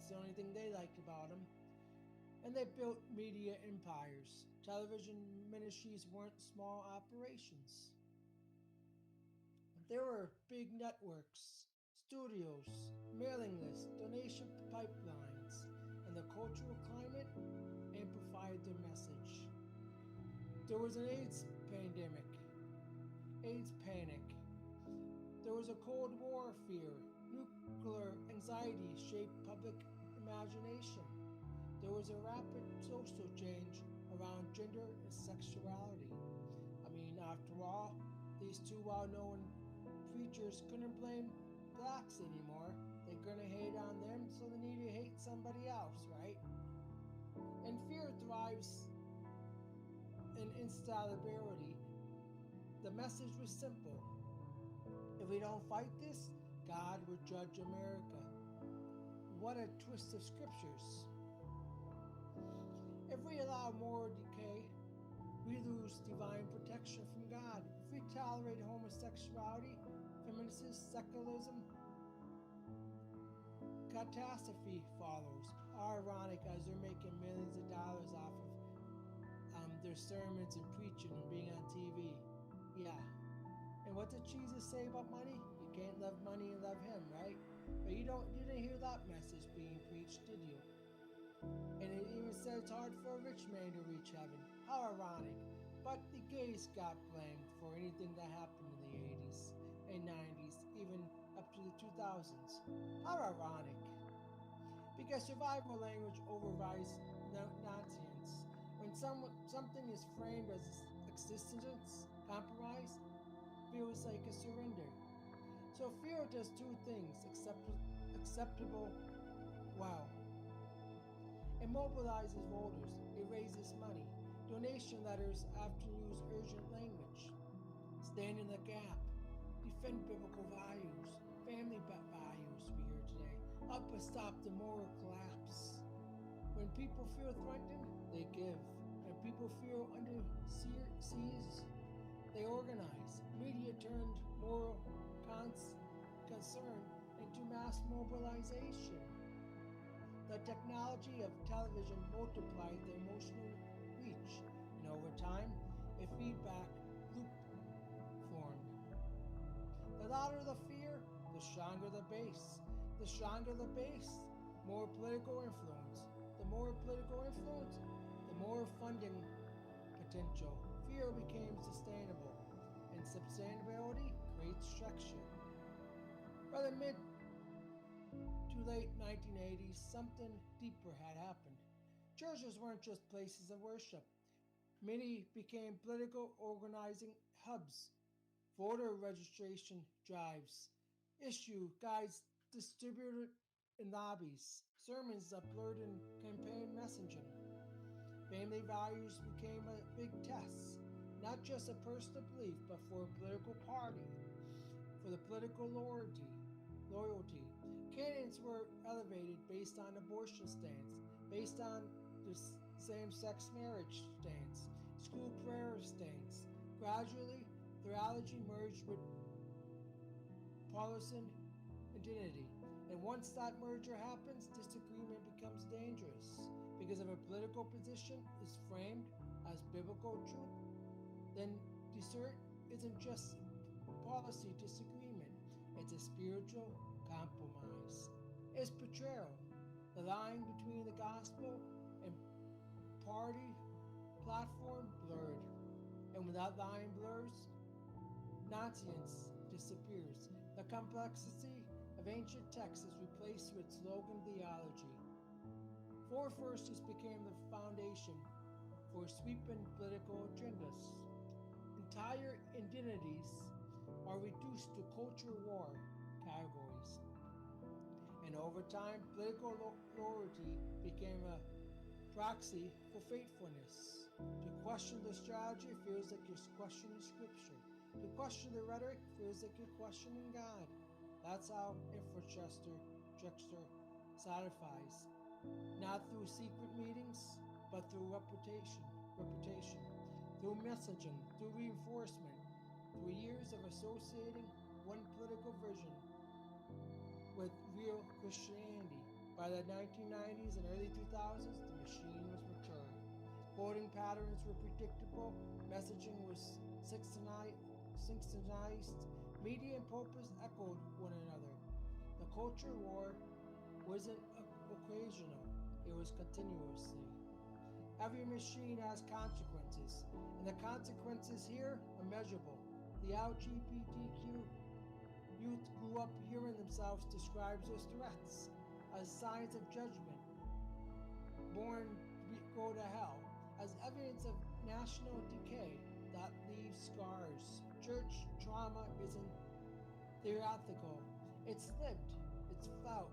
That's the only thing they liked about them. And they built media empires. Television ministries weren't small operations. There were big networks, studios, mailing lists, donation pipelines, and the cultural climate amplified their message. There was an AIDS pandemic, AIDS panic. There was a Cold War fear. Nuclear anxiety shaped public imagination. There was a rapid social change around gender and sexuality. I mean, after all, these two well known preachers couldn't blame blacks anymore. They're gonna hate on them, so they need to hate somebody else, right? And fear thrives in instability. The message was simple: if we don't fight this, God will judge America. What a twist of scriptures. If we allow more decay, we lose divine protection from God. If we tolerate homosexuality, feminism, secularism, catastrophe follows. How ironic, as they're making millions of dollars off of their sermons and preaching and being on TV. Yeah. And what did Jesus say about money? You can't love money and love him, right? But you didn't hear that message being preached, did you? And it even said it's hard for a rich man to reach heaven. How ironic. But the gays got blamed for anything that happened in the 80s and 90s, even up to the 2000s. How ironic. Because survival language overrides nonsense. When something is framed as existence, compromise, feels like a surrender. So fear does two things: acceptable, wow. It mobilizes voters, it raises money. Donation letters often use urgent language. Stand in the gap, defend biblical values, family values we hear today. Help us stop the moral collapse. When people feel threatened, they give. When people feel under siege, they organize. Media turned moral concern into mass mobilization. The technology of television multiplied the emotional reach, and over time, a feedback loop formed. The louder the fear, the stronger the base. The stronger the base, more political influence. The more political influence, the more funding potential. Fear became sustainable, and sustainability creates structure. By the mid to late 1980s, something deeper had happened. Churches weren't just places of worship. Many became political organizing hubs. Voter registration drives, issue guides distributed in lobbies, sermons uploaded in campaign messaging. Family values became a big test, not just a personal belief, but for a political party, for the political loyalty. Candidates were elevated based on abortion stance, based on the same-sex marriage stance, school prayer stance. Gradually, theology merged with partisan identity. And once that merger happens, disagreement becomes dangerous. Because if a political position is framed as biblical truth, then dissent isn't just policy disagreement, it's a spiritual compromise. It's betrayal. The line between the gospel and party platform blurred. And when that line blurs, nonsense disappears. The complexity of ancient texts is replaced with slogan theology. Four verses became the foundation for sweeping political agendas. Entire identities are reduced to culture war categories. And over time, political loyalty became a proxy for faithfulness. To question the strategy feels like you're questioning scripture. To question the rhetoric feels like you're questioning God. That's how infrastructure satisfies. Not through secret meetings, but through reputation, through messaging, through reinforcement, through years of associating one political vision with real Christianity. By the 1990s and early 2000s, the machine was mature. Voting patterns were predictable, messaging was synchronized, media and pulpits echoed one another. The culture war wasn't occasional, it was continuously. Every machine has consequences, and the consequences here are measurable. The LGBTQ youth grew up hearing themselves described as threats, as signs of judgment, born to go to hell, as evidence of national decay that leaves scars. Church trauma isn't theoretical, it's lived, it's felt,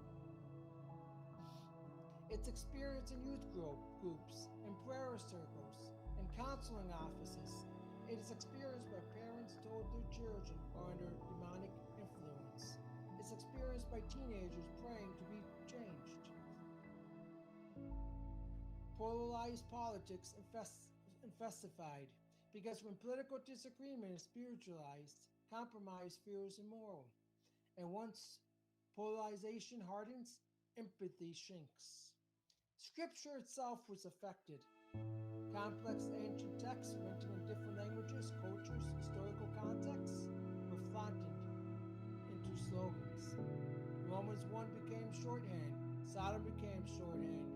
it's experienced in youth groups, in prayer circles, in counseling offices. It is experienced by parents told their children are under demonic influence. It's experienced by teenagers praying to be changed. Polarized politics infestified, because when political disagreement is spiritualized, compromise feels immoral. And once polarization hardens, empathy shrinks. Scripture itself was affected. Complex ancient texts written in different languages, cultures, historical contexts were flattened into slogans. Romans 1 became shorthand, Sodom became shorthand.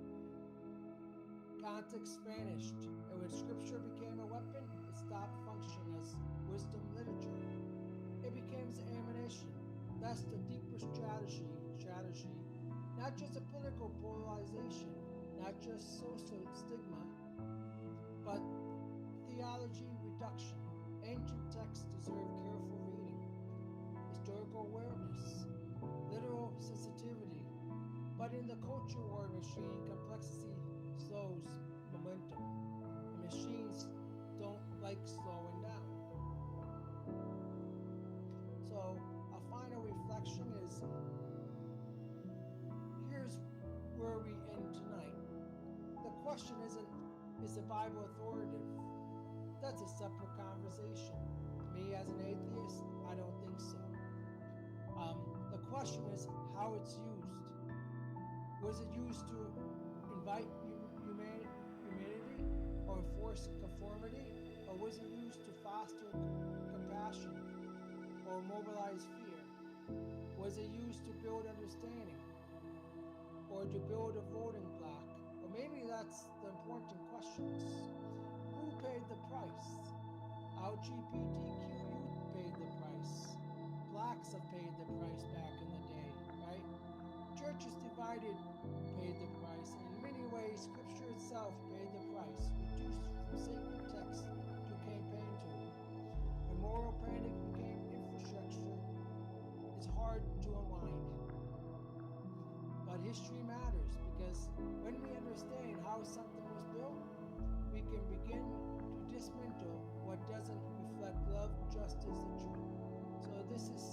Context vanished, and when scripture became a weapon, it stopped functioning as wisdom literature. It became ammunition. That's the deeper strategy. Not just a political polarization, not just social stigma, but theology reduction. Ancient texts deserve careful reading, historical awareness, literal sensitivity. But in the culture war machine, complexity slows momentum. And machines don't like slowing down. So a final reflection is, here's where we end tonight. The question isn't, is the Bible authoritative? That's a separate conversation. Me as an atheist, I don't think so. The question is how it's used. Was it used to invite humanity or enforce conformity? Or was it used to foster compassion or mobilize fear? Was it used to build understanding or to build a voting bloc? Or maybe that's the important questions. Who paid the price? LGBTQ youth paid the price. Blacks have paid the price back in the day, right? Churches divided paid the price. In many ways, scripture itself paid the price, reduced from sacred text to campaign tool. When moral panic became infrastructure, it's hard to unwind. But history matters, because when we understand how something was built, we can begin to dismantle what doesn't reflect love, justice, and truth. So this is